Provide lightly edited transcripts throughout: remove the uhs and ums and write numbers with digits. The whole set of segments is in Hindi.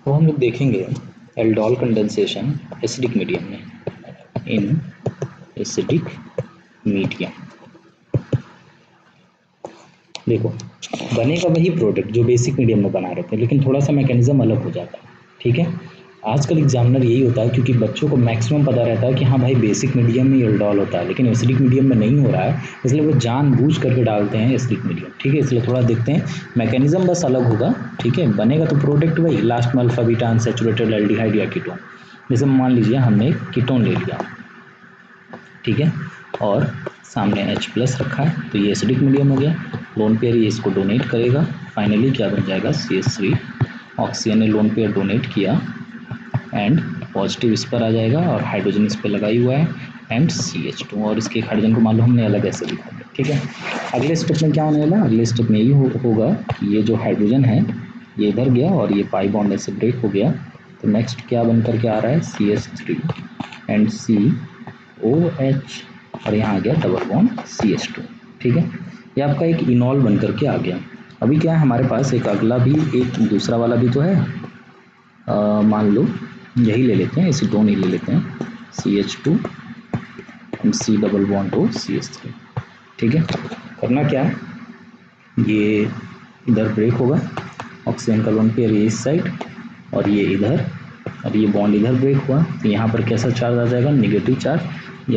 तो हम लोग देखेंगे एल्डोल कंडेंसेशन एसिडिक मीडियम में, इन एसिडिक मीडियम। देखो बनेगा वही प्रोडक्ट जो बेसिक मीडियम में बना रहते हैं, लेकिन थोड़ा सा मैकेनिज्म अलग हो जाता है। ठीक है, आजकल एग्जामिनर यही होता है, क्योंकि बच्चों को मैक्सिमम पता रहता है कि हाँ भाई बेसिक मीडियम में एल्डोल होता है, लेकिन एसिडिक मीडियम में नहीं हो रहा है, इसलिए वो जानबूझ करके डालते हैं एसिडिक मीडियम। ठीक है, इसलिए थोड़ा देखते हैं, मैकेनिज्म बस अलग होगा। ठीक है, बनेगा तो प्रोडक्ट वही, लास्ट में अल्फा बीटा अनसैचुरेटेड एल्डिहाइड या कीटोन। जैसे मान लीजिए हमने एक कीटोन ले लिया, ठीक है, और सामने H+ रखा है, तो ये एसिडिक मीडियम हो गया। लोन पेयर ये इसको डोनेट करेगा, फाइनली क्या बन जाएगा CH3। ऑक्सीजन ने लोन पेयर डोनेट किया एंड पॉजिटिव इस पर आ जाएगा और हाइड्रोजन इस पर लगाई हुआ है एंड CH2, और इसके हाइड्रोजन को मान लो हमने अलग ऐसे लिखा है। ठीक है, अगले स्टेप में क्या होने वाला, अगले स्टेप में ये होगा कि ये जो हाइड्रोजन है ये इधर गया और ये पाई बॉन्ड ऐसे ब्रेक हो गया, तो नेक्स्ट क्या बन करके आ रहा है CH3 एंड COH, और यहाँ आ गया डबल बॉन्ड CH2। ठीक है, ये आपका एक इनॉल बन करके आ गया। अभी क्या है हमारे पास एक अगला भी, एक दूसरा वाला भी तो है, मान लो यही ले लेते हैं, इसे दोनों ही ले लेते हैं, CH2 and C double bond O CH3। ठीक है, करना क्या है, ये इधर ब्रेक होगा, ऑक्सीजन का लोन पेयर ये इस साइड और ये इधर, और ये बॉन्ड इधर ब्रेक हुआ, तो यहाँ पर कैसा चार्ज आ जाएगा, निगेटिव चार्ज,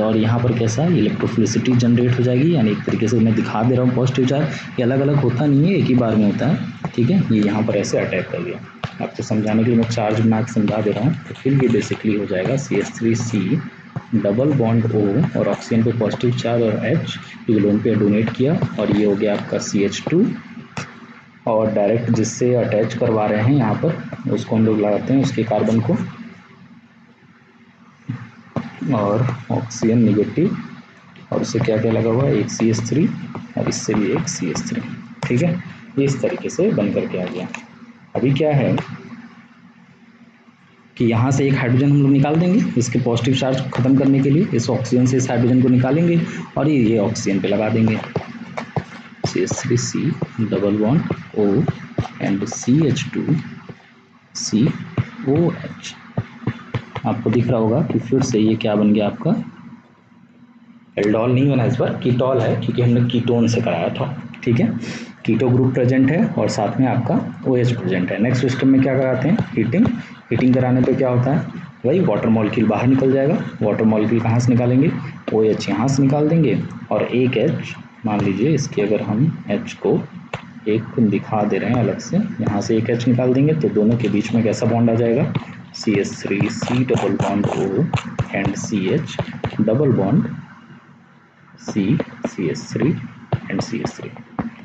और यहाँ पर कैसा इलेक्ट्रोफिलिसिटी जनरेट हो जाएगी, यानी एक तरीके से मैं दिखा दे रहा हूँ पॉजिटिव चार्ज, ये अलग अलग होता नहीं है, एक ही बार में होता है। ठीक है, ये यहाँ पर ऐसे अटैक कर गया, आपको समझाने के लिए मैं चार्ज बना के समझा दे रहा हूँ। तो फिर ये बेसिकली हो जाएगा CH3C डबल बॉन्ड O और ऑक्सीजन पे पॉजिटिव चार्ज और H, ये लोन पे डोनेट किया, और ये हो गया आपका CH2, और डायरेक्ट जिससे अटैच करवा रहे हैं यहाँ पर उसको हम लोग लगाते हैं उसके कार्बन को, और ऑक्सीजन निगेटिव, और उससे क्या क्या लगा हुआ है, एक CH3 और इससे भी एक CH3। ठीक है, ये इस तरीके से बन करके आ गया। अभी क्या है कि यहाँ से एक हाइड्रोजन हम लोग निकाल देंगे इसके पॉजिटिव चार्ज को ख़त्म करने के लिए, इस ऑक्सीजन से इस हाइड्रोजन को निकालेंगे और ये ऑक्सीजन पे लगा देंगे, CH3C double bond O and CH2 COH। आपको दिख रहा होगा कि फिर से ये क्या बन गया, आपका एल्डोल नहीं बना, इस बार कीटोल है, क्योंकि हमने कीटोन से कराया था। ठीक है, कीटो ग्रुप प्रेजेंट है और साथ में आपका OH प्रेजेंट है। नेक्स्ट सिस्टम में क्या कराते हैं, हीटिंग कराने पे क्या होता है, वही वाटर मॉलिक्यूल बाहर निकल जाएगा। वाटर मॉलिक्यूल कहाँ से निकालेंगे, OH यहाँ से निकाल देंगे, और एक H मान लीजिए इसके, अगर हम H को एक दिखा दे रहे हैं अलग से, यहाँ से एक H निकाल देंगे तो दोनों के बीच में कैसा बॉन्ड आ जाएगा, CH3C double bond O and CH double bond CH3 and CH3।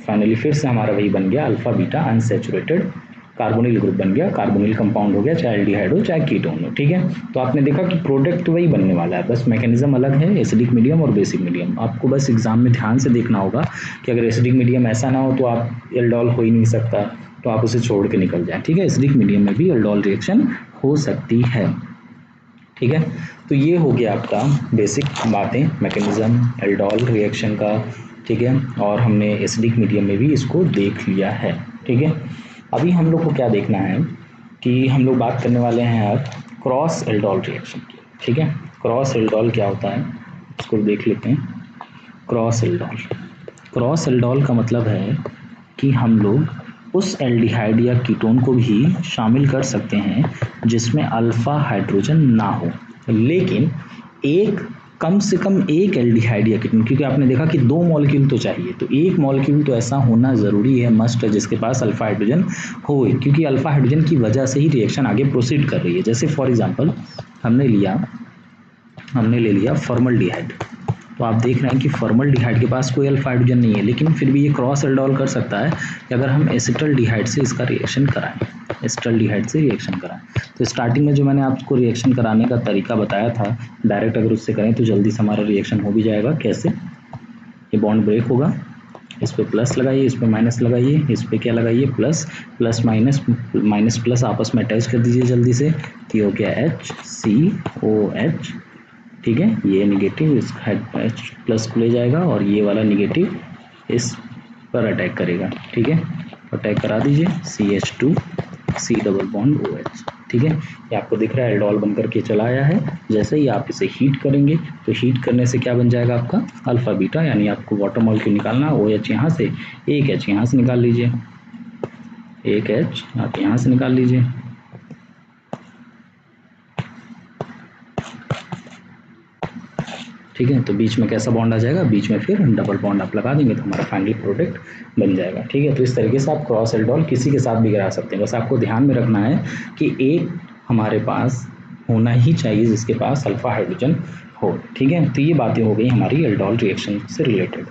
Finally फिर से हमारा वही बन गया alpha beta unsaturated carbonyl group बन गया, कार्बोनिल कंपाउंड हो गया, चाहे एल्डिहाइड हो चाहे कीटोन हो। ठीक है, तो आपने देखा कि प्रोडक्ट तो वही बनने वाला है, बस मैकेनिज्म अलग है, एसिडिक मीडियम और बेसिक मीडियम। आपको बस एग्जाम में ध्यान से देखना होगा कि अगर एसिडिक मीडियम ऐसा ना हो तो आप एल्डोल हो ही नहीं सकता, तो आप उसे छोड़ के निकल जाए। ठीक है, एसिडिक मीडियम में भी एल्डोल रिएक्शन हो सकती है। ठीक है, तो ये हो गया आपका बेसिक बातें, मैकेनिज्म एल्डोल रिएक्शन का। ठीक है, और हमने एसिडिक मीडियम में भी इसको देख लिया है। ठीक है, अभी हम लोग को क्या देखना है कि हम लोग बात करने वाले हैं अब क्रॉस एल्डोल रिएक्शन की। ठीक है, क्रॉस एल्डोल क्या होता है इसको देख लेते हैं। क्रॉस एल्डोल का मतलब है कि हम लोग उस एल्डिहाइड या कीटोन को भी शामिल कर सकते हैं जिसमें अल्फा हाइड्रोजन ना हो, लेकिन कम से कम एक एल्डिहाइड या कीटोन, क्योंकि आपने देखा कि 2 मॉलिक्यूल तो चाहिए, तो एक मॉलिक्यूल तो ऐसा होना ज़रूरी है, मस्ट है, जिसके पास अल्फा हाइड्रोजन हो, क्योंकि अल्फा हाइड्रोजन की वजह से ही रिएक्शन आगे प्रोसीड कर रही है। जैसे फॉर एग्जांपल हमने ले लिया फॉर्मल्डिहाइड, तो आप देख रहे हैं कि फॉर्मल्डिहाइड के पास कोई अल्फा हाइड्रोजन नहीं है, लेकिन फिर भी ये क्रॉस एल्डोल कर सकता है कि अगर हम एसिटल्डिहाइड से इसका रिएक्शन कराएं, तो स्टार्टिंग में जो मैंने आपको रिएक्शन कराने का तरीका बताया था, डायरेक्ट अगर उससे करें तो जल्दी से हमारा रिएक्शन हो भी जाएगा। कैसे, ये बॉन्ड ब्रेक होगा, इस पे प्लस लगाइए, इस पे माइनस लगाइए, इस पे क्या लगाइए, प्लस माइनस प्लस आपस में अटैच कर दीजिए जल्दी से, तो ये हो गया HCOH। ठीक है, ये निगेटिव इस H+ को ले जाएगा और ये वाला निगेटिव इस पर अटैक करेगा। ठीक है, अटैक करा दीजिए, CH2C डबल बॉन्ड OH। ठीक है, ये आपको दिख रहा है एल्डोल बन करके चला आया है। जैसे ही आप इसे हीट करेंगे तो हीट करने से क्या बन जाएगा आपका अल्फा बीटा, यानी आपको वाटर मॉलिक्यूल निकालना, OH यहाँ से, एक H यहाँ से निकाल लीजिए, एक H आप यहाँ से निकाल लीजिए, ठीक है। तो बीच में कैसा बॉन्ड आ जाएगा, बीच में फिर डबल बॉन्ड आप लगा देंगे तो हमारा फाइनली प्रोडक्ट बन जाएगा, ठीक है। तो इस तरीके से आप क्रॉस एल्डोल किसी के साथ भी गिरा सकते हैं। बस आपको ध्यान में रखना है कि एक हमारे पास होना ही चाहिए जिसके पास अल्फा हाइड्रोजन हो, ठीक है। तो ये बातें हो गई हमारी एल्डोल रिएक्शन से रिलेटेड।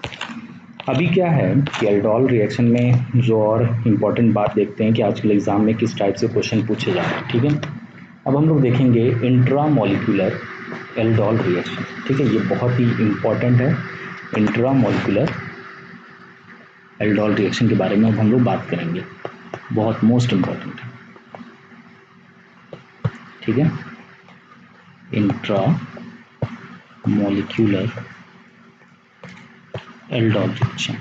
अभी क्या है कि एल्डोल रिएक्शन में जो और इम्पोर्टेंट बात देखते हैं कि आजकल एग्जाम में किस टाइप से क्वेश्चन पूछे जा रहे हैं, ठीक है। अब हम लोग देखेंगे इंट्रामोलिकुलर एल्डोल रिएक्शन, ठीक है, ये बहुत ही इम्पोर्टेंट है। इंट्रामोलिकुलर एल्डोल रिएक्शन के बारे में अब हम लोग बात करेंगे, बहुत मोस्ट इम्पोर्टेंट है, ठीक है। इंट्रामोलिकुलर एल्डोल रिएक्शन,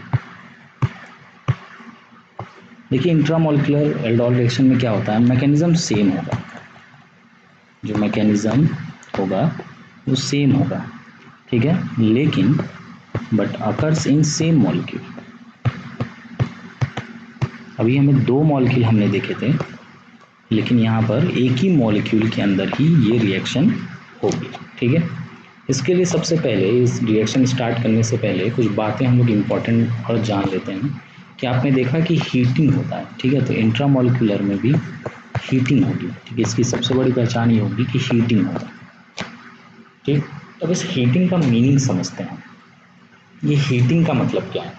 देखिए इंट्रामोलिकुलर एल्डोल रिएक्शन में क्या होता है, मैकेनिज्म सेम होगा, जो मैकेनिज्म होगा वो सेम होगा, ठीक है, लेकिन but occurs in same molecule. अभी हमें दो मॉलिक्यूल हमने देखे थे, लेकिन यहाँ पर एक ही मॉलिक्यूल के अंदर ही ये रिएक्शन होगी, ठीक है। इसके लिए सबसे पहले इस रिएक्शन स्टार्ट करने से पहले कुछ बातें हम लोग इम्पोर्टेंट और जान लेते हैं कि आपने देखा कि हीटिंग होता है, ठीक है। तो इंट्रामोलिकुलर में भी हीटिंग होगी, ठीक है। इसकी सबसे बड़ी पहचान ये होगी कि हीटिंग होगा, ठीक। अब इस हीटिंग का मीनिंग समझते हैं, ये हीटिंग का मतलब क्या है,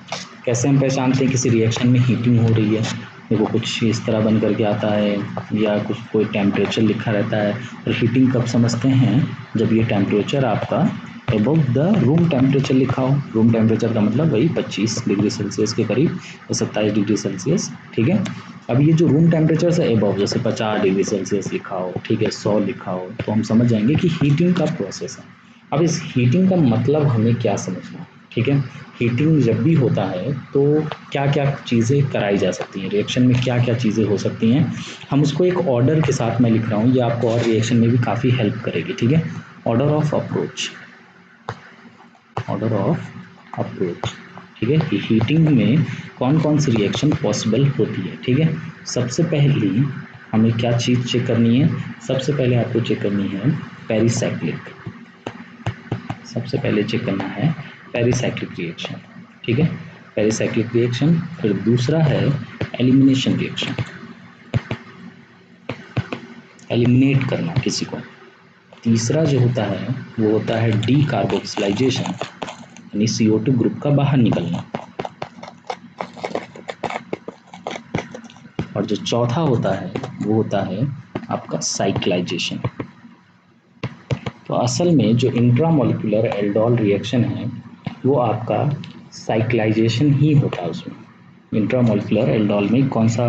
कैसे हम पहचानते हैं किसी रिएक्शन में हीटिंग हो रही है। देखो कुछ इस तरह बन करके आता है या कुछ कोई टेम्परेचर लिखा रहता है। और हीटिंग कब समझते हैं, जब ये टेम्परेचर आपका अबव द रूम टेम्परेचर लिखा हो। रूम टेम्परेचर का मतलब वही 25 डिग्री सेल्सियस के करीब, 27 डिग्री सेल्सियस, ठीक है। अब ये जो रूम टेम्परेचर से अबव जैसे 50 डिग्री सेल्सियस लिखा हो, ठीक है, 100 लिखा हो, तो हम समझ जाएंगे कि हीटिंग का प्रोसेस है। अब इस हीटिंग का मतलब हमें क्या समझना है, ठीक है। हीटिंग जब भी होता है तो क्या क्या चीज़ें कराई जा सकती हैं, रिएक्शन में क्या क्या चीज़ें हो सकती हैं, हम उसको एक ऑर्डर के साथ मैं लिख रहा हूँ, ये आपको और रिएक्शन में भी काफ़ी हेल्प करेगी, ठीक है। Order of approach, order of approach, ठीक है। हीटिंग में कौन कौन सी रिएक्शन पॉसिबल होती है, ठीक है। सबसे पहली हमें क्या चीज़ चेक करनी है, सबसे पहले आपको चेक करनी है पेरिसाइक्लिक, सबसे पहले चेक करना है पेरिसाइक्लिक रिएक्शन, ठीक है, पेरिसाइक्लिक रिएक्शन। फिर दूसरा है एलिमिनेशन रिएक्शन, एलिमिनेट करना किसी को। तीसरा जो होता है वो होता है डी कार्बोक्सिलाइजेशन, यानी CO2 ग्रुप का बाहर निकलना। और जो चौथा होता है वो होता है आपका साइक्लाइजेशन। तो असल में जो इंट्रामोलिकुलर एल्डोल रिएक्शन है वो आपका साइक्लाइजेशन ही होता है। उसमें इंट्रामोलिकुलर एल्डोल में कौन सा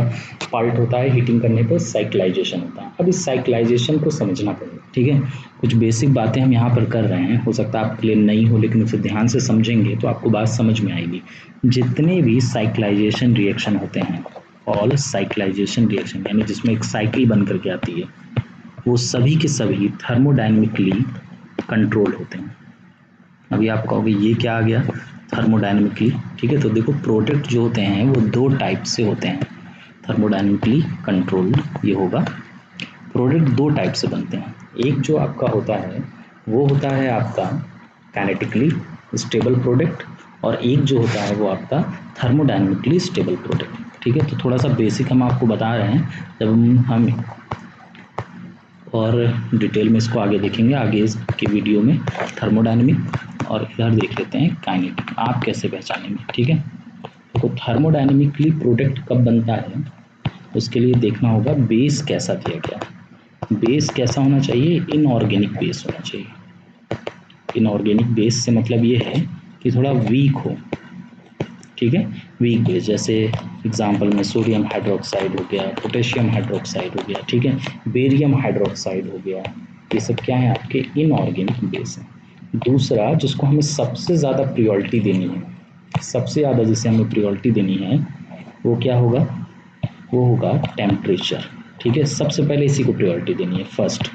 पार्ट होता है हीटिंग करने पे, साइक्लाइजेशन होता है। अब इस साइक्लाइजेशन को समझना पड़ेगा, ठीक है। कुछ बेसिक बातें हम यहाँ पर कर रहे हैं, हो सकता है आपके लिए नहीं हो, लेकिन उसे ध्यान से समझेंगे तो आपको बात समझ में आएगी। जितने भी साइक्लाइजेशन रिएक्शन होते हैं, ऑल साइक्लाइजेशन रिएक्शन, यानी जिसमें एक साइकिल बन करके आती है, वो सभी के सभी थर्मोडायनेमिकली कंट्रोल होते हैं। अभी आप कहोगे ये क्या आ गया, थर्मोडायनेमिकली, ठीक है। तो देखो प्रोडक्ट जो होते हैं वो दो टाइप से होते हैं, थर्मोडायनेमिकली कंट्रोल ये होगा। प्रोडक्ट दो टाइप से बनते हैं, एक जो आपका होता है वो होता है आपका काइनेटिकली स्टेबल प्रोडक्ट, और एक जो होता है वो आपका थर्मोडायनेमिकली स्टेबल प्रोडक्ट, ठीक है। तो थोड़ा सा बेसिक हम आपको बता रहे हैं, जब हम और डिटेल में इसको आगे देखेंगे आगे इसके वीडियो में, थर्मोडायनेमिक, और इधर देख लेते हैं काइनेटिक, आप कैसे पहचानेंगे, ठीक है। तो थर्मोडायनेमिकली प्रोडक्ट कब बनता है, उसके लिए देखना होगा बेस कैसा दिया गया। बेस कैसा होना चाहिए, इनऑर्गेनिक बेस होना चाहिए। इनऑर्गेनिक बेस से मतलब ये है कि थोड़ा वीक हो, ठीक है, वीक बेस। जैसे एग्जांपल में सोडियम हाइड्रोक्साइड हो गया, पोटेशियम हाइड्रोक्साइड हो गया, ठीक है, बेरियम हाइड्रोक्साइड हो गया, ये सब क्या है आपके इनऑर्गेनिक बेस है। दूसरा जिसको हमें सबसे ज़्यादा प्रायोरिटी देनी है, सबसे ज़्यादा जिसे हमें प्रायोरिटी देनी है, वो क्या होगा, वो होगा टेम्परेचर, ठीक है, सबसे पहले इसी को प्रायोरिटी देनी है फर्स्ट।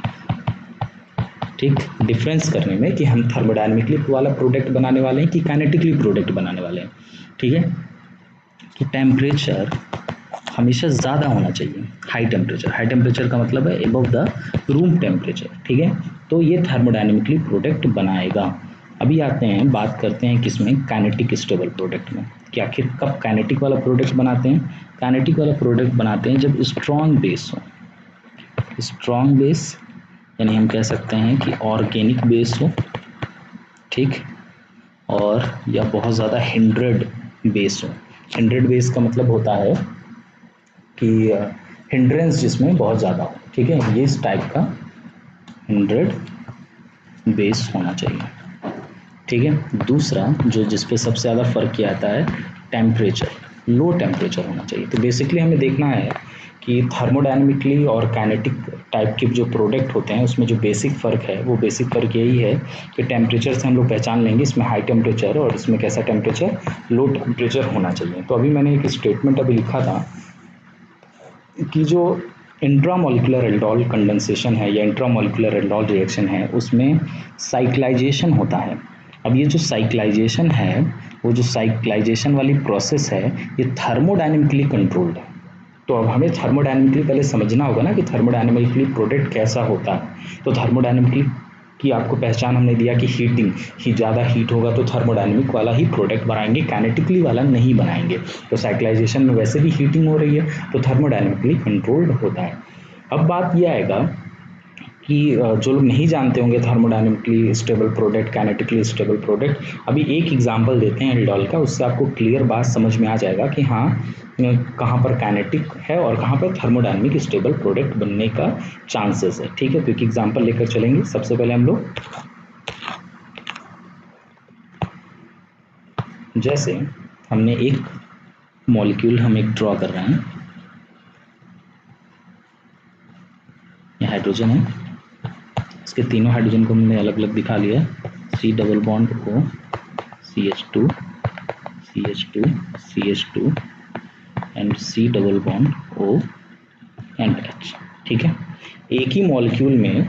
ठीक, डिफरेंस करने में कि हम थर्मोडायनेमिकली वाला प्रोडक्ट बनाने वाले हैं कि काइनेटिकली प्रोडक्ट बनाने वाले हैं। ठीक है, कि टेम्परेचर हमेशा ज़्यादा होना चाहिए, हाई टेम्परेचर का मतलब है एबव द रूम टेम्परेचर। ठीक है, तो ये थर्मोडायनेमिकली प्रोडक्ट बनाएगा। अभी आते हैं, बात करते हैं किसमें, काइनेटिक स्टेबल प्रोडक्ट में, कि आखिर कब काइनेटिक वाला प्रोडक्ट बनाते हैं। काइनेटिक वाला प्रोडक्ट बनाते हैं जब स्ट्रॉन्ग बेस हो, स्ट्रॉन्ग बेस यानी हम कह सकते हैं कि ऑर्गेनिक बेस हो, ठीक, और या बहुत ज़्यादा हिंड्रेड बेस हो। हिंड्रेड बेस का मतलब होता है कि हिंड्रेंस जिसमें बहुत ज़्यादा हो। ठीक है, ये इस टाइप का हिंड्रेड बेस होना चाहिए। ठीक है, दूसरा जो जिस पे सबसे ज़्यादा फ़र्क किया आता है, टेम्परेचर, लो टेम्परेचर होना चाहिए। तो बेसिकली हमें देखना है कि थर्मोडायनेमिकली और काइनेटिक टाइप के जो प्रोडक्ट होते हैं उसमें जो बेसिक फ़र्क है, वो बेसिक फ़र्क यही है कि टेम्परेचर से हम लोग पहचान लेंगे इसमें हाई टेम्परेचर और इसमें कैसा टेम्परेचर, लो टेम्परेचर होना चाहिए। तो अभी मैंने एक स्टेटमेंट अभी लिखा था कि जो इंट्रामोलिकुलर एल्डोल कंडेंसेशन है या इंट्रामोलिकुलर एल्डोल रिएक्शन है उसमें साइक्लाइजेशन होता है। अब ये जो साइक्लाइजेशन है, वो जो साइक्लाइजेशन वाली प्रोसेस है, ये थर्मोडायनेमिकली कंट्रोल्ड है। तो अब हमें थर्मोडायनेमिकली पहले समझना होगा ना कि थर्मोडायनेमिकली प्रोडक्ट कैसा होता है। तो थर्मोडायनेमिकली की आपको पहचान हमने दिया कि हीटिंग ही, ज़्यादा हीट होगा तो थर्मोडायनेमिक वाला ही प्रोडक्ट बनाएंगे, काइनेटिकली वाला नहीं बनाएंगे। तो साइक्लाइजेशन में वैसे भी हीटिंग हो रही है तो थर्मोडायनेमिकली कंट्रोल्ड होता है। अब बात यह आएगा कि जो लोग नहीं जानते होंगे thermodynamically stable product, kinetically stable product, अभी एक एग्जांपल देते हैं एल्डोल का, उससे आपको क्लियर बात समझ में आ जाएगा कि हाँ कहाँ पर काइनेटिक है और कहाँ पर थर्मोडायनेमिक स्टेबल प्रोडक्ट बनने का चांसेस है। ठीक है, तो एक एग्जांपल लेकर चलेंगे। सबसे पहले हम लोग, जैसे हमने एक मॉलिक्यूल हम एक ड्रॉ कर रहे हैं, ये हाइड्रोजन है, इसके तीनों हाइड्रोजन को हमने अलग अलग दिखा लिया, C double bond O, CH2, CH2, CH2 and C double bond O and H। ठीक है, एक ही मॉलिक्यूल में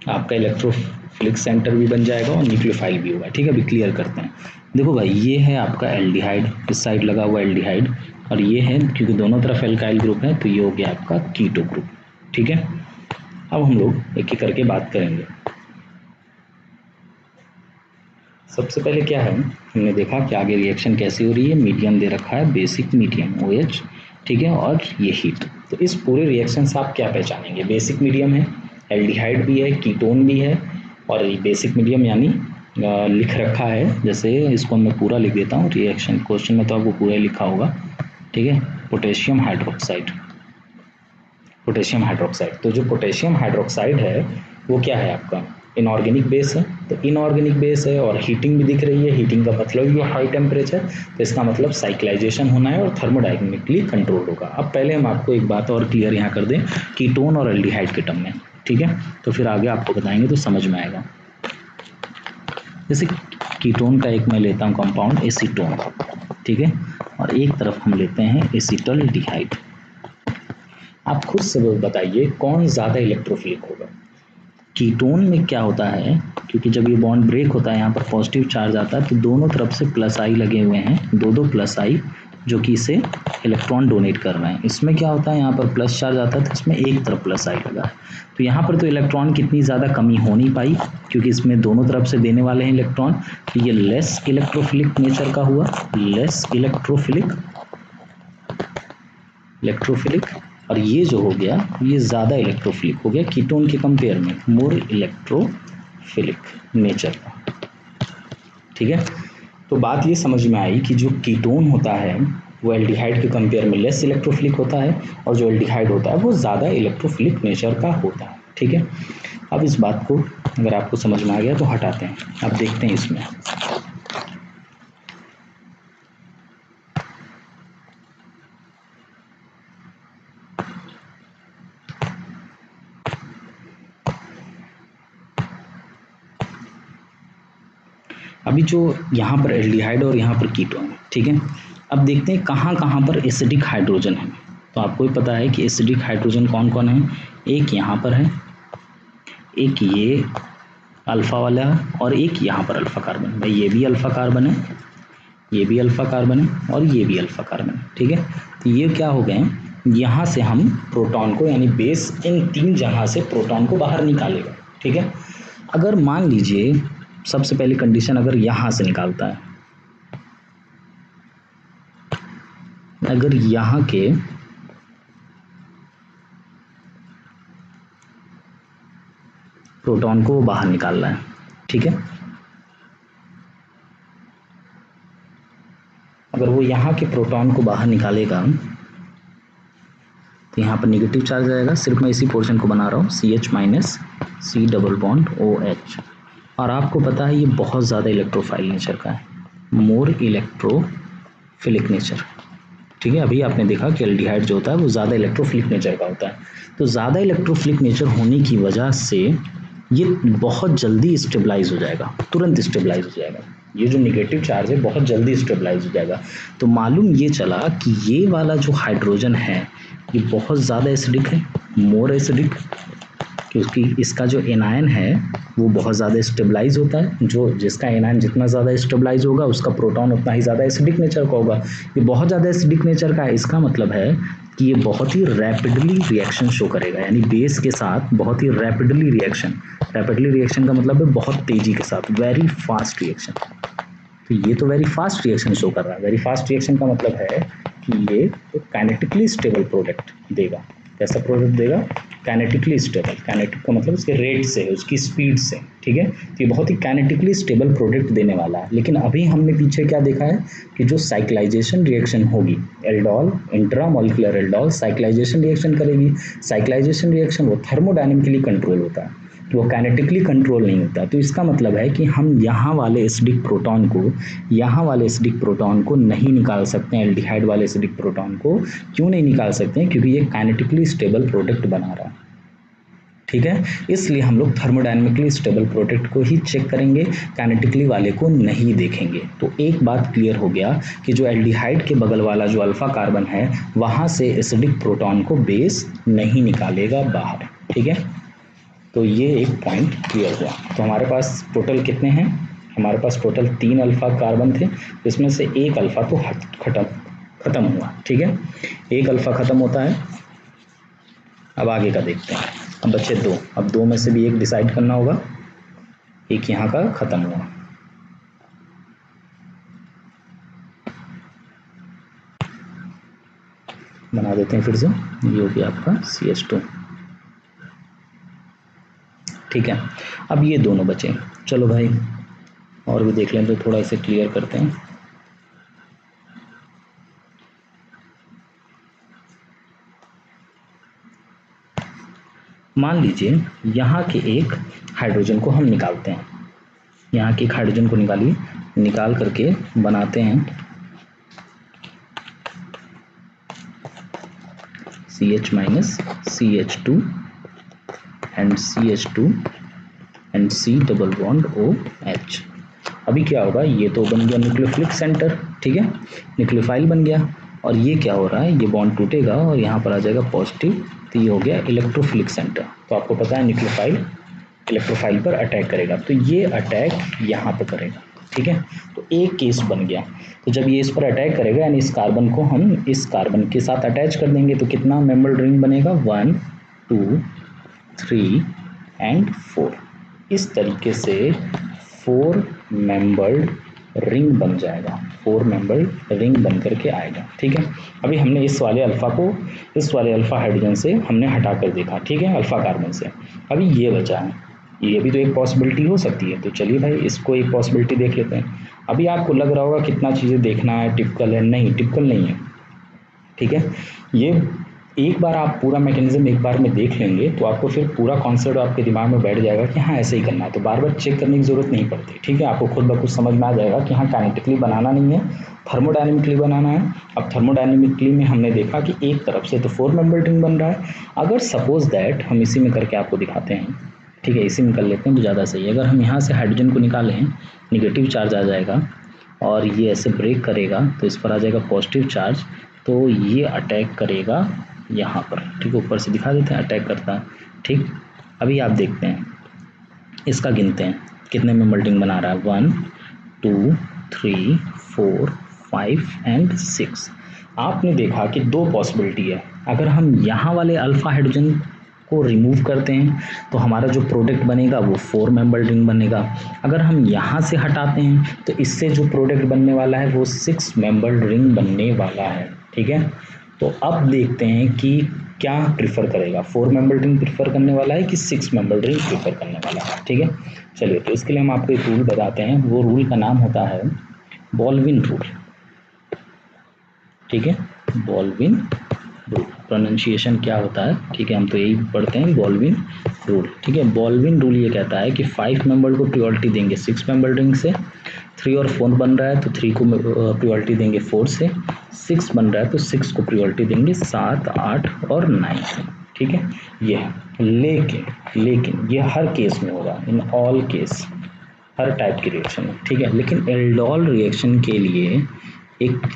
आपका इलेक्ट्रोफिलिक सेंटर भी बन जाएगा और न्यूक्लियोफाइल भी होगा। ठीक है, अभी क्लियर करते हैं। देखो भाई, ये है आपका एल्डिहाइड, इस साइड लगा हुआ एल्डिहाइड, और ये है, क्योंकि दोनों तरफ एल्काइल ग्रुप है तो ये हो गया आपका कीटो ग्रुप। ठीक है, अब हम लोग एक एक करके बात करेंगे। सबसे पहले क्या है, हमने देखा कि आगे रिएक्शन कैसी हो रही है, मीडियम दे रखा है, बेसिक मीडियम OH। ठीक है, और ये हीट। तो इस पूरे रिएक्शन से आप क्या पहचानेंगे, बेसिक मीडियम है, एल्डिहाइड भी है, कीटोन भी है, और ये बेसिक मीडियम यानी लिख रखा है, जैसे इसको मैं पूरा लिख देता हूँ, रिएक्शन क्वेश्चन में तो आपको पूरा लिखा होगा। ठीक है, पोटेशियम हाइड्रोक्साइड, पोटेशियम हाइड्रोक्साइड। तो जो पोटेशियम हाइड्रोक्साइड है वो क्या है आपका, इनऑर्गेनिक बेस है। तो इनऑर्गेनिक बेस है और हीटिंग भी दिख रही है, हीटिंग का मतलब ही हाई टेम्परेचर, तो इसका मतलब साइक्लाइजेशन होना है और थर्मोडायनेमिकली कंट्रोल होगा। अब पहले हम आपको एक बात और क्लियर यहाँ कर दें, कीटोन और एल्डिहाइड के टर्म में। ठीक है, तो फिर आगे आपको बताएंगे तो समझ में आएगा। जैसे कीटोन का एक मैं लेता हूँ कंपाउंड एसीटोन, ठीक है, और एक तरफ हम लेते हैं एसिटल्डिहाइड। आप खुद से बताइए कौन ज़्यादा इलेक्ट्रोफिलिक होगा। कीटोन में क्या होता है, क्योंकि जब ये बॉन्ड ब्रेक होता है यहाँ पर पॉजिटिव चार्ज आता है तो दोनों तरफ से प्लस आई लगे हुए हैं, दो प्लस आई, जो कि इसे इलेक्ट्रॉन डोनेट कर रहे हैं। इसमें क्या होता है, यहाँ पर प्लस चार्ज आता है तो इसमें एक तरफ प्लस आई लगा है, तो यहाँ पर तो इलेक्ट्रॉन की इतनी ज़्यादा कमी हो नहीं पाई क्योंकि इसमें दोनों तरफ से देने वाले हैं इलेक्ट्रॉन, तो ये लेस इलेक्ट्रोफिलिक नेचर का हुआ, लेस इलेक्ट्रोफिलिक, और ये जो हो गया ये ज़्यादा इलेक्ट्रोफिलिक हो गया कीटोन के कंपेयर में, मोर इलेक्ट्रोफिलिक नेचर का। ठीक है, तो बात ये समझ में आई कि जो कीटोन होता है वो एल्डिहाइड के कंपेयर में लेस इलेक्ट्रोफिलिक होता है और जो एल्डिहाइड होता है वो ज़्यादा इलेक्ट्रोफिलिक नेचर का होता है। ठीक है, अब इस बात को अगर आपको समझ में आ गया तो हटाते हैं, अब देखते हैं इसमें। अभी जो यहाँ पर एल्डिहाइड और यहाँ पर कीटोन है, ठीक है, अब देखते हैं कहाँ कहाँ पर एसिडिक हाइड्रोजन है। तो आपको ही पता है कि एसिडिक हाइड्रोजन कौन कौन है, एक यहाँ पर है, एक ये अल्फा वाला है, और एक यहाँ पर अल्फा कार्बन। भाई ये भी अल्फा कार्बन है, ये भी अल्फा कार्बन है, और ये भी अल्फा कार्बन है। ठीक है, तो ये क्या हो गए, यहाँ से हम प्रोटॉन को, यानी बेस इन 3 जगह से प्रोटॉन को बाहर निकालेगा। ठीक है, अगर मान लीजिए सबसे पहली कंडीशन अगर यहाँ से निकालता है, अगर यहाँ के प्रोटॉन को बाहर निकालना है, ठीक है, अगर वो यहाँ के प्रोटॉन को बाहर निकालेगा तो यहाँ पर नेगेटिव चार्ज आएगा। सिर्फ मैं इसी पोर्शन को बना रहा हूँ, CH- C double bond OH। और आपको पता है ये बहुत ज़्यादा इलेक्ट्रोफाइल नेचर का है, मोर इलेक्ट्रोफिलिक नेचर। ठीक है, अभी आपने देखा कि एल्डिहाइड जो होता है वो ज़्यादा इलेक्ट्रोफिलिक नेचर का होता है। तो ज़्यादा इलेक्ट्रोफिलिक नेचर होने की वजह से ये बहुत जल्दी स्टेबलाइज हो जाएगा, तुरंत स्टेबलाइज हो जाएगा। ये जो नेगेटिव चार्ज है बहुत जल्दी स्टेबलाइज हो जाएगा। तो मालूम ये चला कि ये वाला जो हाइड्रोजन है ये बहुत ज़्यादा एसिडिक है, मोर एसिडिक, क्योंकि इसका जो एनायन है वो बहुत ज़्यादा स्टेबलाइज होता है। जो जिसका एनायन जितना ज़्यादा स्टेबलाइज होगा उसका प्रोटॉन उतना ही ज़्यादा एसिडिक नेचर का होगा। ये बहुत ज़्यादा एसिडिक नेचर का है, इसका मतलब है कि ये बहुत ही रैपिडली रिएक्शन शो करेगा, यानी बेस के साथ बहुत ही रैपिडली रिएक्शन। रैपिडली रिएक्शन का मतलब है बहुत तेज़ी के साथ, वेरी फास्ट रिएक्शन। तो ये तो वेरी फास्ट रिएक्शन शो कर रहा है। वेरी फास्ट रिएक्शन का मतलब है कि ये एक काइनेटिकली स्टेबल प्रोडक्ट देगा। कैसा प्रोडक्ट देगा, काइनेटिकली स्टेबल। काइनेटिक का मतलब उसके रेट से, उसकी स्पीड से। ठीक है, तो ये बहुत ही काइनेटिकली स्टेबल प्रोडक्ट देने वाला है। लेकिन अभी हमने पीछे क्या देखा है कि जो साइक्लाइजेशन रिएक्शन होगी, aldol intramolecular aldol cyclisation reaction करेगी। साइक्लाइजेशन रिएक्शन वो थर्मोडायनेमिकली कंट्रोल होता है, तो वो काइनेटिकली कंट्रोल नहीं होता। तो इसका मतलब है कि हम यहाँ वाले एसिडिक प्रोटॉन को, यहाँ वाले एसिडिक प्रोटॉन को नहीं निकाल सकते हैं, एल्डिहाइड वाले एसिडिक प्रोटॉन को। क्यों नहीं निकाल सकते हैं, क्योंकि ये काइनेटिकली स्टेबल प्रोडक्ट बना रहा है। ठीक है, इसलिए हम लोग थर्मोडायनेमिकली स्टेबल प्रोडक्ट को ही चेक करेंगे, काइनेटिकली वाले को नहीं देखेंगे। तो एक बात क्लियर हो गया कि जो एल्डिहाइड के बगल वाला जो अल्फा कार्बन है वहाँ से एसिडिक प्रोटॉन को बेस नहीं निकालेगा बाहर। ठीक है, तो ये एक पॉइंट क्लियर हुआ। तो हमारे पास टोटल कितने हैं, हमारे पास टोटल 3 अल्फा कार्बन थे, इसमें से एक अल्फा तो खत्म हुआ। ठीक है, एक अल्फा खत्म होता है। अब आगे का देखते हैं। अब बचे 2, अब 2 में से भी एक डिसाइड करना होगा। एक यहाँ का खत्म हुआ, बना देते हैं फिर से। ये हो गया आपका CH2। ठीक है, अब ये दोनों बचे। चलो भाई और भी देख लें तो थोड़ा इसे क्लियर करते हैं। मान लीजिए यहाँ के एक हाइड्रोजन को हम निकालते हैं, यहाँ के एक हाइड्रोजन को निकालिए, निकाल करके बनाते हैं CH- CH2 and CH2 and C double bond OH। अभी क्या होगा, ये तो बन गया न्यूक्लियोफिलिक सेंटर। ठीक है, न्यूक्लियोफाइल बन गया। और ये क्या हो रहा है, ये बॉन्ड टूटेगा और यहाँ पर आ जाएगा पॉजिटिव, तो ये हो गया इलेक्ट्रोफिलिक सेंटर। तो आपको पता है न्यूक्लियोफाइल इलेक्ट्रोफाइल पर अटैक करेगा, तो ये अटैक यहाँ पर करेगा। ठीक है, तो एक केस बन गया। तो जब ये इस पर अटैक करेगा, यानी इस कार्बन को हम इस कार्बन के साथ अटैच कर देंगे, तो कितना मेंबर्ड रिंग बनेगा, 1 2 3 एंड 4। इस तरीके से 4 मेंबर्ड रिंग बन जाएगा, 4 मेंबर्ड रिंग बन करके आएगा। ठीक है, अभी हमने इस वाले अल्फा को इस वाले अल्फा हाइड्रोजन से हमने हटा कर देखा। ठीक है, अल्फा कार्बन से। अभी ये बचा है, ये भी तो एक पॉसिबिलिटी हो सकती है। तो चलिए भाई इसको एक पॉसिबिलिटी देख लेते हैं। अभी आपको लग रहा होगा कितना चीज़ें देखना है, टिपिकल है, नहीं टिपिकल नहीं है। ठीक है, ये एक बार आप पूरा मैकेनिज्म एक बार में देख लेंगे तो आपको फिर पूरा कॉन्सेप्ट आपके दिमाग में बैठ जाएगा कि हाँ ऐसे ही करना है। तो बार बार चेक करने की ज़रूरत नहीं पड़ती। ठीक है, आपको खुद ब खुद समझ में आ जाएगा कि हाँ काइनेटिकली बनाना नहीं है, थर्मोडायनेमिकली बनाना है। अब थर्मोडायनेमिकली में हमने देखा कि एक तरफ से तो 4 मेंबर्ड रिंग बन रहा है। अगर सपोज दैट हम इसी में करके आपको दिखाते हैं, ठीक है, इसी में कर लेते हैं तो ज़्यादा सही है। अगर हम यहाँ से हाइड्रोजन को निकालें, निगेटिव चार्ज आ जाएगा और ये ऐसे ब्रेक करेगा तो इस पर आ जाएगा पॉजिटिव चार्ज, तो ये अटैक करेगा यहाँ पर, ठीक है, ऊपर से दिखा देते हैं अटैक करता है, ठीक। अभी आप देखते हैं, इसका गिनते हैं कितने मेंबर रिंग बना रहा है, 1 2 3 4 5 एंड 6। आपने देखा कि दो पॉसिबिलिटी है। अगर हम यहाँ वाले अल्फा हाइड्रोजन को रिमूव करते हैं तो हमारा जो प्रोडक्ट बनेगा वो 4 मेंबर रिंग बनेगा। अगर हम यहाँ से हटाते हैं तो इससे जो प्रोडक्ट बनने वाला है वो 6 मेंबर रिंग बनने वाला है, ठीक है। तो अब देखते हैं कि क्या प्रिफर करेगा, 4 मेंबर रिंग प्रिफर करने वाला है कि 6 मेंबर रिंग प्रिफर करने वाला है, ठीक है। चलिए, तो इसके लिए हम आपको एक रूल बताते हैं। वो रूल का नाम होता है बॉल्विन रूल, ठीक है। बॉल्विन रूल, प्रोनाउंसिएशन क्या होता है, ठीक है, हम तो यही पढ़ते हैं, बॉल्विन रूल, ठीक है। बॉल्विन रूल ये कहता है कि 5 मेंबर को प्रायोरिटी देंगे 6 मेंबर रिंग से, 3 और 4 बन रहा है तो 3 को प्रायोरिटी देंगे 4 से, 6 बन रहा है तो 6 को प्रायोरिटी देंगे 7 8 और 9 से, ठीक है। ये है, लेकिन ये हर केस में होगा, in all case, her type की रिएक्शन में, ठीक है। लेकिन एल्डोल रिएक्शन के लिए एक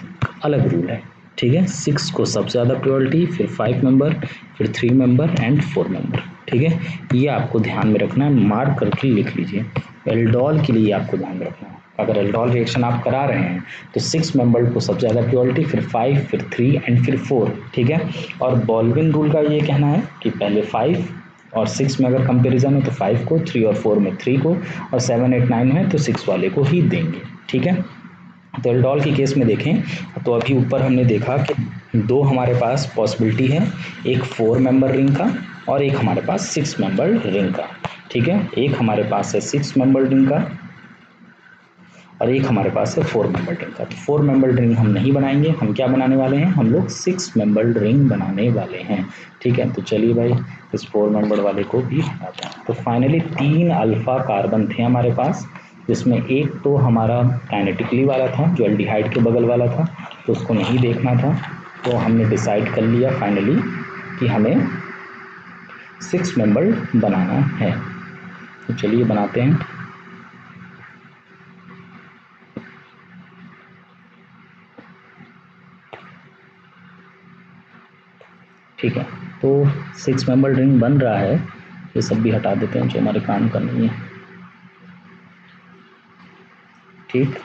अलग रूल है, ठीक है। 6 को सबसे ज़्यादा प्रायोरिटी, फिर 5 मेंबर, फिर 3 मेंबर एंड 4 मेंबर, ठीक है। ये आपको ध्यान में रखना है, मार्क करके लिख लीजिए। एल्डोल के लिए आपको ध्यान में रखना है, अगर एल्डोल रिएक्शन आप करा रहे हैं तो 6 मेंबर को सबसे ज़्यादा प्रायोरिटी, फिर 5, फिर 3 एंड फिर 4, ठीक है। और बॉल्विन रूल का ये कहना है कि पहले 5 और 6 में अगर कंपैरिजन है तो 5 को, 3 और 4 में 3 को, और 7 8 9 है तो 6 वाले को ही देंगे, ठीक है। तो एल्डोल के केस में देखें तो अभी ऊपर हमने देखा कि दो हमारे पास पॉसिबिलिटी है, एक 4 मेंबर रिंग का और एक हमारे पास 6 मेंबर रिंग का, ठीक है। एक हमारे पास है 6 मेंबर रिंग का और एक हमारे पास है 4 मेंबर रिंग का। तो 4 मेंबर रिंग हम नहीं बनाएंगे, हम क्या बनाने वाले हैं, हम लोग 6 मेंबर रिंग बनाने वाले हैं, ठीक है। तो चलिए भाई, इस 4 मेंबर वाले को भी हटाते हैं। तो फाइनली 3 अल्फा कार्बन थे हमारे पास, जिसमें एक तो हमारा काइनेटिकली वाला था जो एल्डिहाइड के बगल वाला था, तो उसको नहीं देखना था। तो हमने डिसाइड कर लिया फाइनली कि हमें 6 मेंबर बनाना है। तो चलिए बनाते हैं। ठीक है, तो 6 मेंबर रिंग बन रहा है। ये सब भी हटा देते हैं जो हमारे काम का नहीं है, ठीक।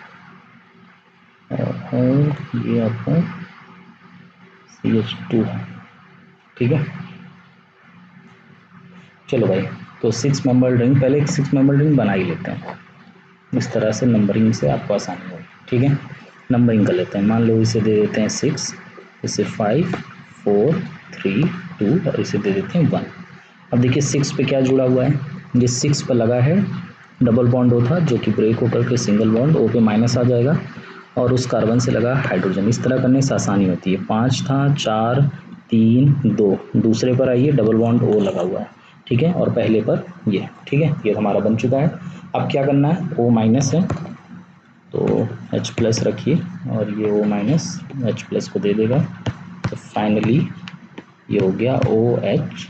और ये आपको CH2 है, ठीक है। चलो भाई, तो 6 मेंबर रिंग, पहले एक 6 मेंबर रिंग बना ही लेते हैं। इस तरह से नंबरिंग से आपको आसानी होगी, ठीक है। नंबरिंग कर लेते हैं, मान लो इसे दे देते हैं 6, इसे 5 4 3 2 और इसे दे देते हैं 1। अब देखिए 6 पे क्या जुड़ा हुआ है, ये 6 पर लगा है डबल बॉन्ड O था, जो कि ब्रेक होकर के सिंगल बॉन्ड O पे माइनस आ जाएगा, और उस कार्बन से लगा हाइड्रोजन। इस तरह करने से आसानी होती है। 5 था, 4 3 2, दूसरे पर आइए डबल बॉन्ड O लगा हुआ है, ठीक है, और पहले पर ये, ठीक है, ये हमारा बन चुका है। अब क्या करना है, O माइनस है तो H प्लस रखिए, और ये O माइनस H प्लस को दे देगा। तो फाइनली ये हो गया OH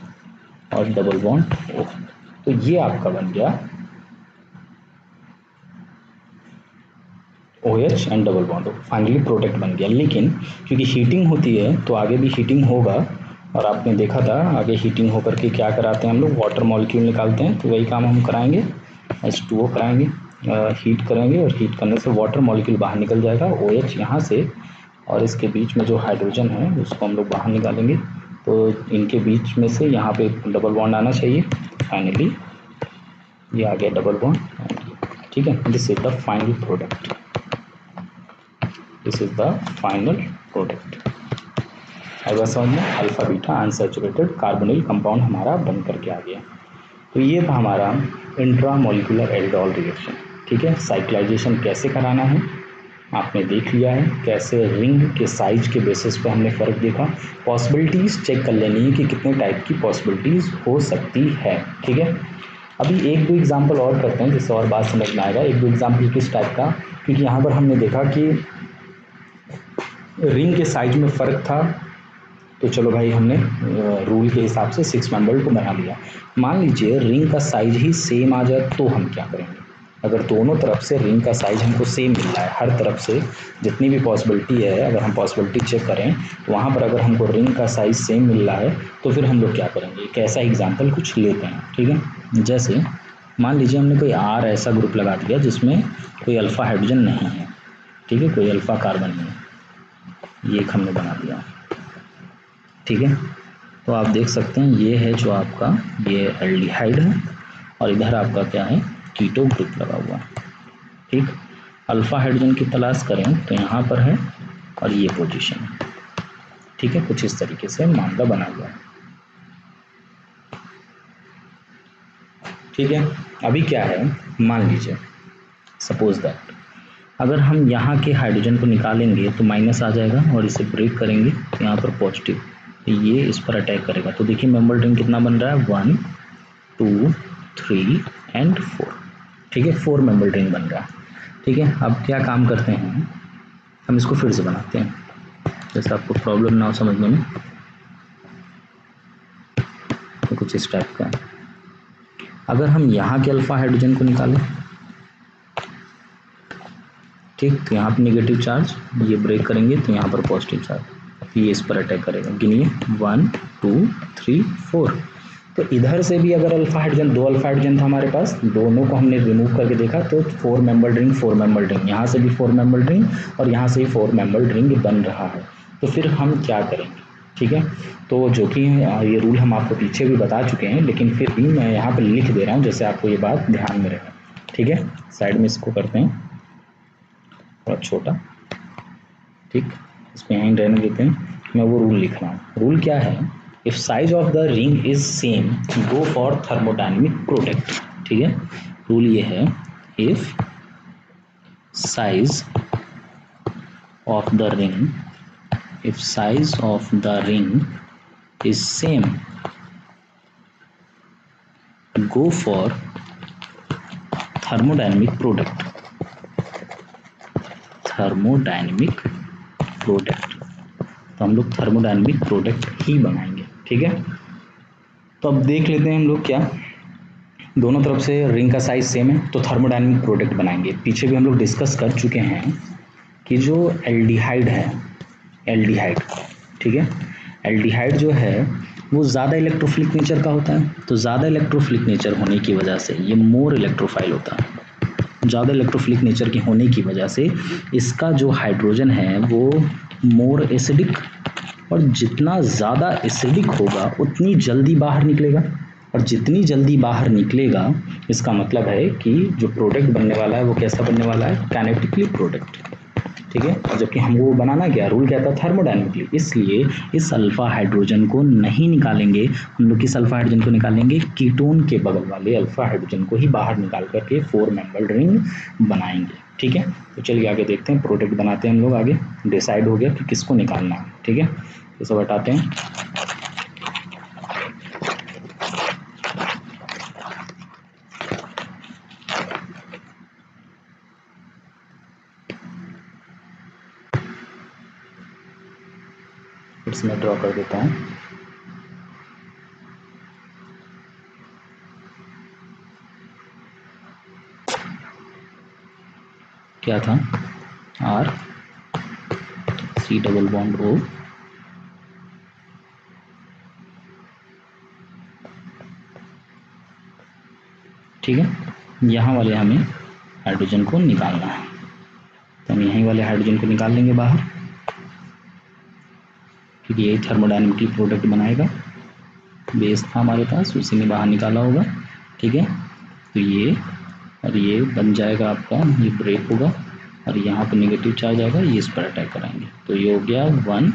और डबल बॉन्ड O। तो ये आपका बन गया OH and double bond O, finally product बन गया। लेकिन क्योंकि हीटिंग होती है तो आगे भी हीटिंग होगा, और आपने देखा था आगे हीटिंग होकर के क्या कराते हैं हम लोग, वाटर मॉलिक्यूल निकालते हैं। तो वही काम हम कराएंगे, H2O कराएंगे, हीट करेंगे, और हीट करने से वाटर मॉलिक्यूल बाहर निकल जाएगा, OH यहाँ से, और इसके बीच में जो हाइड्रोजन है उसको हम लोग बाहर निकालेंगे। तो इनके बीच में से यहाँ पे डबल बॉन्ड आना चाहिए। फाइनली ये आ गया डबल बॉन्ड, ठीक है। This is the final product, this is the final product. अगर समझ में, alpha beta unsaturated carbonyl compound हमारा बन करके आ गया। तो ये था हमारा इंट्रा मॉलिक्यूलर एल्डोल रिएक्शन, ठीक है। साइक्लाइजेशन कैसे कराना है आपने देख लिया है, कैसे रिंग के साइज के बेसिस पे हमने फ़र्क देखा। पॉसिबिलिटीज़ चेक कर लेनी है कि कितने टाइप की पॉसिबिलिटीज़ हो सकती है, ठीक है। अभी एक दो एग्जांपल और करते हैं जिससे और बात समझ में आएगा। एक दो एग्जांपल किस टाइप का, क्योंकि यहाँ पर हमने देखा कि रिंग के साइज में फ़र्क था, तो चलो भाई हमने रूल के हिसाब से 6 मेंबर को बना लिया। मान लीजिए रिंग का साइज ही सेम आ जाए तो हम क्या करेंगे। अगर दोनों तरफ से रिंग का साइज हमको सेम मिल रहा है, हर तरफ से जितनी भी पॉसिबिलिटी है, अगर हम पॉसिबिलिटी चेक करें तो वहाँ पर अगर हमको रिंग का साइज सेम मिल रहा है तो फिर हम लोग क्या करेंगे, एक ऐसा एग्जाम्पल कुछ लेते हैं। ठीक है, जैसे मान लीजिए हमने कोई आर ऐसा ग्रुप लगा दिया जिसमें कोई अल्फ़ा हाइड्रोजन नहीं है। ठीक है, कोई अल्फ़ा कार्बन नहीं है, ये एक हमने बना दिया। ठीक है, तो आप देख सकते हैं ये है जो आपका ये एल्डिहाइड है और इधर आपका क्या है, कीटो ग्रुप लगा हुआ है। ठीक, अल्फ़ा हाइड्रोजन की तलाश करें तो यहाँ पर है और ये पोजीशन है। ठीक है, कुछ इस तरीके से मामला बना हुआ है। ठीक है, अभी क्या है, मान लीजिए सपोज दैट अगर हम यहाँ के हाइड्रोजन को निकालेंगे तो माइनस आ जाएगा और इसे ब्रेक करेंगे तो यहाँ पर पॉजिटिव, तो ये इस पर अटैक करेगा। तो देखिए मेंबर रिंग कितना बन रहा है, 1 2 3 एंड 4। ठीक है, 4 मेंबर रिंग बन रहा है। ठीक है, अब क्या काम करते हैं, हम इसको फिर से बनाते हैं जैसे आपको प्रॉब्लम ना हो समझने में। तो कुछ इस टाइप का, अगर हम यहाँ के अल्फ़ा हाइड्रोजन को निकालें, ठीक, तो यहाँ पर निगेटिव चार्ज, ये ब्रेक करेंगे तो यहाँ पर पॉजिटिव चार्ज, ये इस पर अटैक करेगा। गिनिए 1 2 3 4। तो इधर से भी अगर अल्फ़ा हाइड्रोजन, 2 अल्फ़ा हाइड्रोजन था हमारे पास, दोनों को हमने रिमूव करके देखा तो 4 मेंबर्ड रिंग 4 मेंबर्ड रिंग, यहाँ से भी 4 मेंबर्ड रिंग और यहाँ से भी 4 मेंबर्ड रिंग बन रहा है। तो फिर हम क्या करेंगे, ठीक है, तो जो कि ये रूल हम आपको पीछे भी बता चुके हैं, लेकिन फिर भी मैं यहाँ पर लिख दे रहा हूँ जैसे आपको ये बात ध्यान में रहे। ठीक है, साइड में इसको करते हैं थोड़ा छोटा। ठीक, इसमें यहाँ रहने देते हैं, मैं वो रूल लिख रहा हूँ। रूल क्या है, if size of the ring is same go for thermodynamic product. ठीक है, रूल ये है, if size of the ring, if size of the ring is same go for thermodynamic product, thermodynamic product. तो हम लोग थर्मोडायनेमिक प्रोडक्ट ही बनाएंगे। ठीक है, तो अब देख लेते हैं हम लोग क्या, दोनों तरफ से रिंग का साइज सेम है तो थर्मोडायनेमिक प्रोडक्ट बनाएंगे। पीछे भी हम लोग डिस्कस कर चुके हैं कि जो एल्डिहाइड है, एल्डिहाइड, ठीक है, एल्डिहाइड जो है वो ज़्यादा इलेक्ट्रोफिलिक नेचर का होता है। तो ज़्यादा इलेक्ट्रोफिलिक नेचर होने की वजह से ये मोर इलेक्ट्रोफाइल होता है। ज़्यादा इलेक्ट्रोफिलिक नेचर की होने की वजह से इसका जो हाइड्रोजन है वो मोर एसिडिक, और जितना ज़्यादा एसिडिक होगा उतनी जल्दी बाहर निकलेगा, और जितनी जल्दी बाहर निकलेगा इसका मतलब है कि जो प्रोडक्ट बनने वाला है वो कैसा बनने वाला है, काइनेटिकली प्रोडक्ट। ठीक है, और जबकि हमको वो बनाना क्या, रूल क्या था, थर्मोडायनेमिकली। इसलिए इस अल्फा हाइड्रोजन को नहीं निकालेंगे हम लोग, किस अल्फा हाइड्रोजन को निकालेंगे, कीटोन के बगल वाले अल्फा हाइड्रोजन को ही बाहर निकाल करके 4 मेंबर्ड रिंग बनाएंगे। ठीक है, तो चलिए आगे देखते हैं, प्रोडक्ट बनाते हैं हम लोग। आगे डिसाइड हो गया कि किसको निकालना है। ठीक है, तो सब हटाते हैं। इसमें ड्रॉ कर देता हूँ। क्या था, R C double bond O, ठीक है, यहाँ वाले हमें हाइड्रोजन को निकालना है तो हम यहीं वाले हाइड्रोजन को निकाल लेंगे बाहर, क्योंकि यही थर्मोडायनेमिकली प्रोडक्ट बनाएगा। बेस था हमारे पास, उसी ने बाहर निकाला होगा। ठीक है, तो ये और ये बन जाएगा आपका, ये ब्रेक होगा और यहाँ पर नेगेटिव चार्ज आएगा, ये इस पर अटैक कराएंगे। तो ये हो गया 1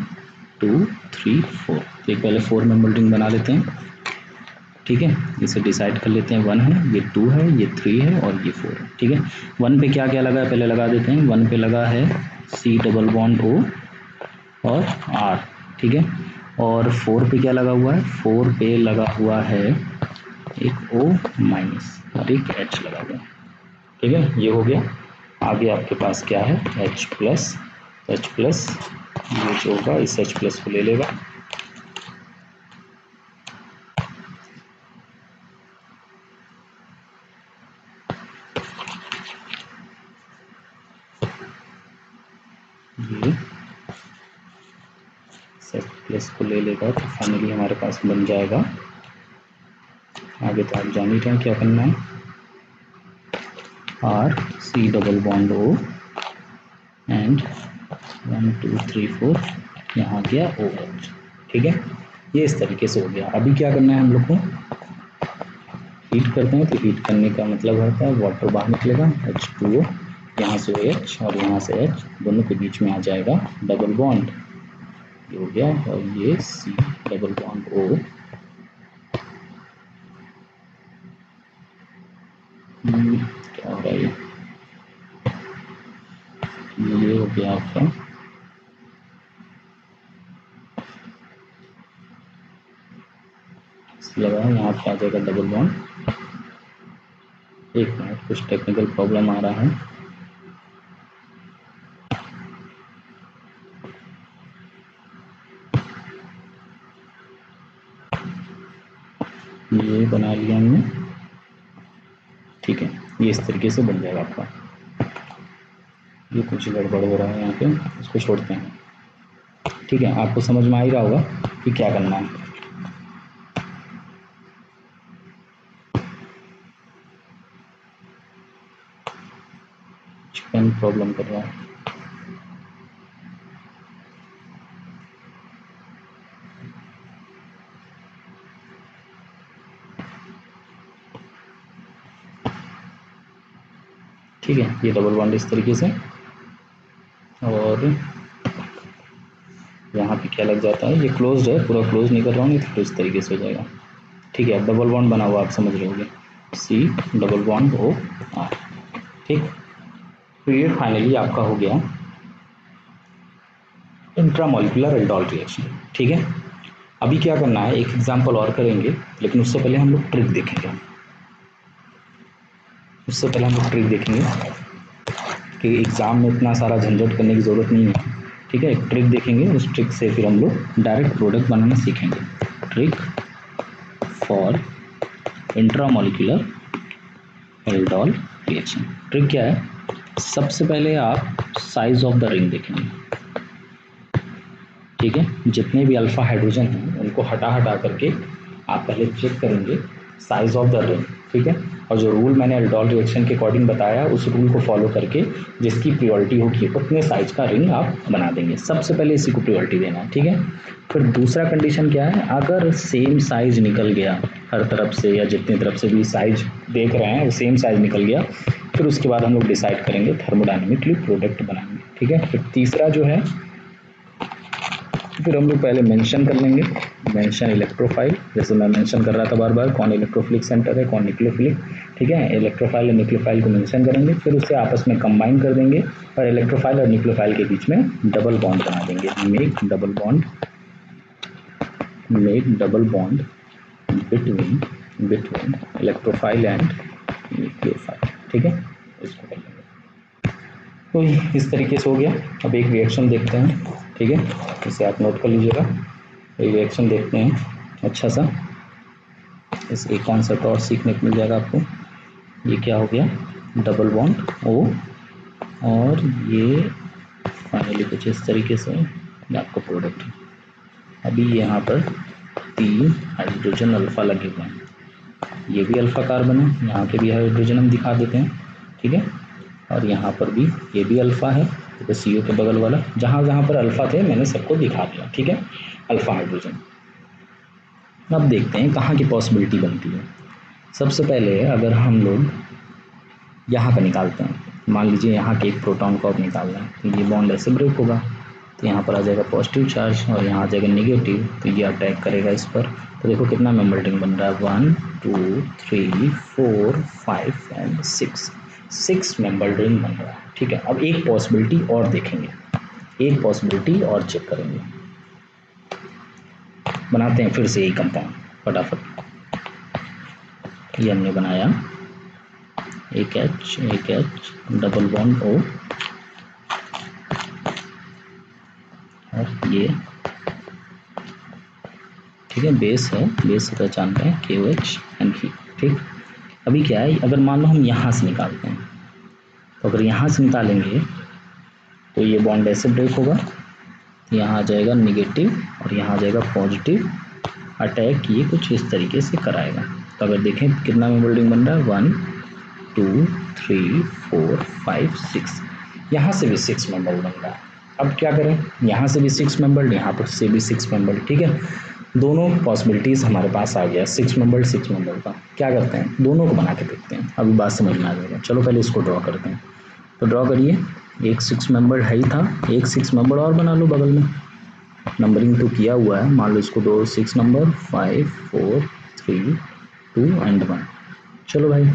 2 3 4। तो एक पहले 4 मेंबर रिंग बना लेते हैं। ठीक है, इसे डिसाइड कर लेते हैं, 1 है, ये 2 है, ये 3 है और ये 4 है। ठीक है, 1 पे क्या क्या लगा है पहले लगा देते हैं। 1 पे लगा है C डबल बॉन्ड O और R। ठीक है, और 4 पे क्या लगा हुआ है, 4 पे लगा हुआ है एक O माइनस और एक H लगा हुआ है। ठीक है, ये हो गया। आगे आपके पास क्या है, H प्लस, H प्लस, ये जो होगा इस H प्लस को ले लेगा, ये सेट प्लस को ले लेगा तो फाइनली हमारे पास बन जाएगा। आगे तो आप जान ही रहे हैं क्या करना है, RC double bond O and 1 2 3 4 यहाँ गया OH। ठीक है, ये इस तरीके से हो गया। अभी क्या करना है हम लोग को, हीट करते हैं। तो हीट करने का मतलब होता है वाटर बाहर निकलेगा, H2O, यहाँ से OH और यहाँ से H, दोनों के बीच में आ जाएगा डबल बॉन्ड, ये हो गया। और ये C डबल बॉन्ड O, क्या हो रहा है ये हो गया आपका लगा, यहाँ पे आ जाएगा डबल बॉन्ड। एक मिनट, कुछ टेक्निकल प्रॉब्लम आ रहा है। ये बना लिया हमने, ठीक है। ये इस तरीके से बन जाएगा आपका। ये कुछ गड़बड़ हो रहा है यहाँ पे, इसको छोड़ते हैं। ठीक है, आपको समझ में आ ही रहा होगा कि क्या करना है। पेन प्रॉब्लम कर रहा है। ठीक है, ये डबल बॉन्ड इस तरीके से, और यहाँ पे क्या लग जाता है, ये क्लोज्ड है, पूरा क्लोज नहीं कर रहा हूँ, नहीं तो इस तरीके से हो जाएगा। ठीक है, डबल बॉन्ड बना हुआ आप समझ रहे होंगे, C डबल बॉन्ड OR। ठीक, तो ये फाइनली आपका हो गया इंट्रामॉलिक्यूलर एल्डोल रिएक्शन। ठीक है, अभी क्या करना है, एक एग्जांपल और करेंगे, लेकिन उससे पहले हम लोग ट्रिक देखेंगे। कि एग्ज़ाम में इतना सारा झंझट करने की ज़रूरत नहीं है। ठीक है, एक ट्रिक देखेंगे, उस ट्रिक से फिर हम लोग डायरेक्ट प्रोडक्ट बनाना सीखेंगे। Trick for intramolecular aldol reaction. Trick क्या है, सबसे पहले आप साइज ऑफ द रिंग देखेंगे। ठीक है, जितने भी अल्फा हाइड्रोजन हैं उनको हटा करके आप पहले चेक करेंगे साइज ऑफ द रिंग। ठीक है, और जो रूल मैंने एल्डोल रिएक्शन के अकॉर्डिंग बताया, उस रूल को फॉलो करके जिसकी प्रियोरिटी होगी उतने साइज का रिंग आप बना देंगे। सबसे पहले इसी को प्रियोरिटी देना है। ठीक है, फिर दूसरा कंडीशन क्या है, अगर सेम साइज निकल गया हर तरफ से, या जितनी तरफ से भी साइज देख रहे हैं वो सेम साइज निकल गया, फिर उसके बाद हम लोग डिसाइड करेंगे थर्मोडायनेमिकली प्रोडक्ट बनाएंगे। ठीक है, फिर तीसरा जो है, फिर हम लोग पहले मेंशन कर लेंगे, मेंशन इलेक्ट्रोफाइल, जैसे मैं मेंशन कर रहा था बार बार, कौन इलेक्ट्रोफिलिक सेंटर है, कौन न्यूक्लियोफिलिक। ठीक है, इलेक्ट्रोफाइल और न्यूक्लियोफाइल को मेंशन करेंगे, फिर उसे आपस में कंबाइन कर देंगे और इलेक्ट्रोफाइल और न्यूक्लियोफाइल के बीच में डबल बॉन्ड बना देंगे। Make double bond between electrophile and nucleophile. ठीक है, इसको कर लेंगे। तो इस तरीके से हो गया। अब एक रिएक्शन देखते हैं। ठीक है, इसे आप नोट कर लीजिएगा। एक रिएक्शन देखते हैं अच्छा सा, इस एक कॉन्सेप्ट और सीखने को मिल जाएगा आपको। ये क्या हो गया, डबल बॉन्ड O, और ये फाइनली कुछ इस तरीके से ये आपका प्रोडक्ट है। अभी यहाँ पर 3 हाइड्रोजन अल्फा लगे हुए हैं, ये भी अल्फा कार्बन है, यहाँ के भी हाइड्रोजन हम दिखा देते हैं। ठीक है, और यहाँ पर भी ये भी अल्फा है, तो CO के बगल वाला, जहाँ जहाँ पर अल्फा थे मैंने सबको दिखा दिया। ठीक है, अल्फा हाइड्रोजन। अब देखते हैं कहाँ की पॉसिबिलिटी बनती है। सबसे पहले अगर हम लोग यहाँ का निकालते हैं, मान लीजिए यहाँ के एक प्रोटॉन को अब निकालना है, तो ये बॉन्ड ऐसे ब्रेक होगा, तो यहाँ पर आ जाएगा पॉजिटिव चार्ज और यहाँ आ जाएगा नेगेटिव, तो ये अटैक करेगा इस पर। तो देखो कितना मेंबर रिंग बन रहा है, 1 2 3 4 5 एंड 6 मेंबर रिंग बन रहा है। ठीक है, अब एक पॉसिबिलिटी और देखेंगे, एक पॉसिबिलिटी और चेक करेंगे। बनाते हैं फिर से यही कंपाउंड फटाफट। ये हमने बनाया, एक H डबल बॉन्ड O, और ये ठीक है बेस है, बेस पहचानते हैं KOH एंड ही। ठीक, अभी क्या है, अगर मान लो हम यहाँ से निकालते हैं, तो अगर यहाँ से निकालेंगे तो ये बॉन्ड ऐसे ब्रेक होगा, यहाँ आ जाएगा निगेटिव और यहाँ आ जाएगा पॉजिटिव अटैक, ये कुछ इस तरीके से कराएगा। तो अगर देखें कितना मेंबरिंग बन रहा है, 1 2 3 4 5 6, यहाँ से भी 6 मेंबर बन रहा है। अब क्या करें, यहाँ से भी 6 मेंबर, यहाँ पर से भी 6 मेंबर, ठीक है, दोनों पॉसिबिलिटीज़ हमारे पास आ गया, 6 मेंबर का। क्या करते हैं, दोनों को बना के देखते हैं, अभी बात समझ में आ जाएगा। चलो पहले इसको ड्रॉ करते हैं। तो ड्रॉ करिए, एक 6 मेंबर है ही था, एक 6 मेंबर और बना लो बगल में, नंबरिंग तो किया हुआ है, मान लो इसको दो 6 नंबर, 5 4 3 2 एंड 1। चलो भाई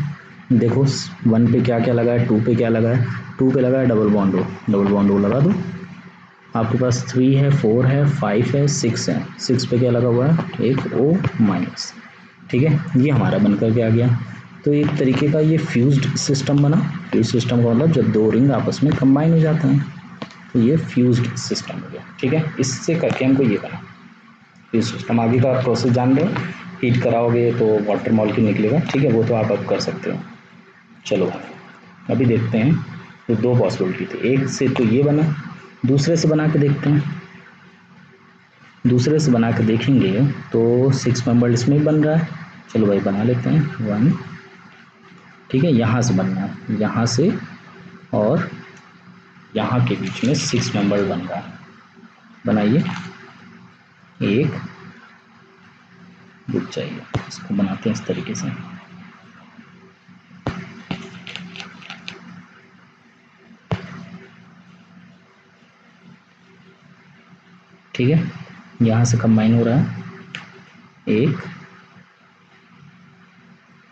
देखो 1 पे क्या क्या लगा है, 2 पे क्या लगा है, 2 पे लगा है double bond O, double bond O लगा दो। आपके पास 3 है, 4 है, 5 है, 6 है, 6 पे क्या लगा हुआ है, एक O माइनस, ठीक है, ये हमारा बन करके आ गया। तो एक तरीके का ये फ्यूज्ड सिस्टम बना। फ्यूज सिस्टम का मतलब जब दो रिंग आपस में कंबाइन हो जाते हैं, तो ये फ्यूज्ड सिस्टम हो गया, ठीक है। इससे करके हमको ये बना फ्यूज सिस्टम। आगे का प्रोसेस जान रहे हो, हीट कराओगे तो वाटर मॉलिक्यूल निकलेगा, ठीक है, वो तो आप अब कर सकते हो। चलो अभी देखते हैं, तो दो पॉसिबिलिटी थी, एक से तो ये बना, दूसरे से बना के देखते हैं। दूसरे से बना के देखेंगे तो 6 मेंबर इसमें भी बन रहा है। चलो भाई बना लेते हैं 1, ठीक है, यहाँ से बनना है, यहाँ से और यहाँ के बीच में 6 मेंबर बन रहा है। बनाइए, एक रुक जाइए, इसको बनाते हैं इस तरीके से। ठीक है, यहाँ से कंबाइन हो रहा है एक,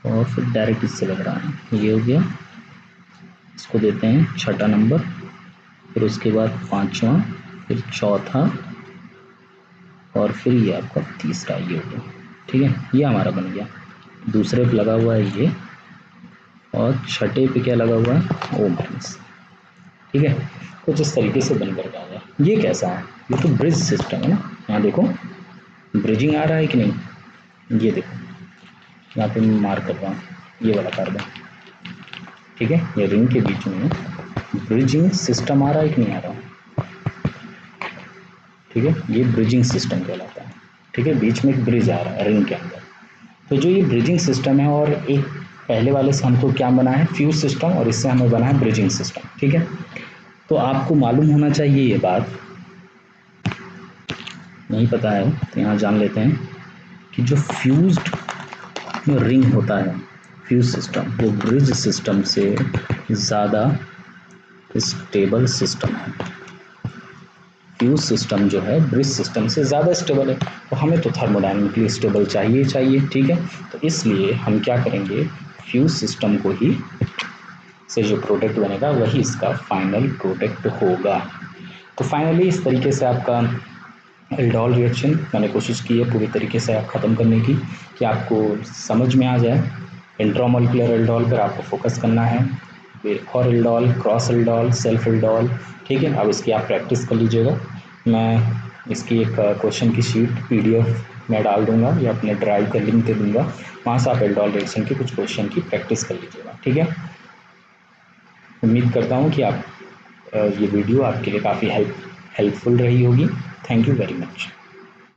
और फिर डायरेक्ट इससे लग रहा है, ये हो गया। इसको देते हैं छठा नंबर, फिर उसके बाद पांचवा, फिर चौथा, और फिर ये आपका तीसरा, ये हो गया, ठीक है, ये हमारा बन गया। दूसरे पे लगा हुआ है ये, और छठे पे क्या लगा हुआ है, O माइनस, ठीक है। कुछ इस तरीके से बन कर आ गया। ये कैसा है, ये तो ब्रिज सिस्टम है ना। यहाँ देखो ब्रिजिंग आ रहा है कि नहीं, ये देखो यहाँ पे मैं मार्क कर रहा हूँ, ये वाला कार्बन, ठीक है, ये रिंग के बीच में ब्रिजिंग सिस्टम आ रहा है कि नहीं आ रहा, ठीक है, ये ब्रिजिंग सिस्टम कहलाता है, ठीक है, बीच में एक ब्रिज आ रहा है रिंग के अंदर। तो जो ये ब्रिजिंग सिस्टम है, और एक पहले वाले से हमको क्या बना है, फ्यूज सिस्टम, और इससे हमें बना है ब्रिजिंग सिस्टम, ठीक है। तो आपको मालूम होना चाहिए, ये बात नहीं पता है तो यहाँ जान लेते हैं कि जो फ्यूज्ड रिंग होता है, फ्यूज सिस्टम, वो ब्रिज सिस्टम से ज़्यादा स्टेबल सिस्टम है। फ्यूज सिस्टम जो है ब्रिज सिस्टम से ज़्यादा स्टेबल है, तो हमें तो थर्मोडायनेमिकली स्टेबल चाहिए चाहिए, ठीक है। तो इसलिए हम क्या करेंगे, फ्यूज सिस्टम को ही से जो प्रोडक्ट बनेगा वही इसका फाइनल प्रोडक्ट होगा। तो फाइनली इस तरीके से आपका एल्डोल रिएक्शन मैंने कोशिश की है पूरी तरीके से ख़त्म करने की, कि आपको समझ में आ जाए। इंट्रामोलिकुलर एल्डोल पर आपको फोकस करना है, और aldol, cross aldol, self aldol, ठीक है। अब इसकी आप प्रैक्टिस कर लीजिएगा। मैं इसकी एक क्वेश्चन की शीट PDF मैं डाल दूंगा, या अपने ड्राइव का लिंक दे दूंगा, वहाँ से आप एल्डोल रिएक्शन के कुछ क्वेश्चन की प्रैक्टिस कर लीजिएगा, ठीक है। उम्मीद करता हूँ कि आप ये वीडियो आपके लिए काफ़ी हेल्पफुल रही होगी। Thank you very much.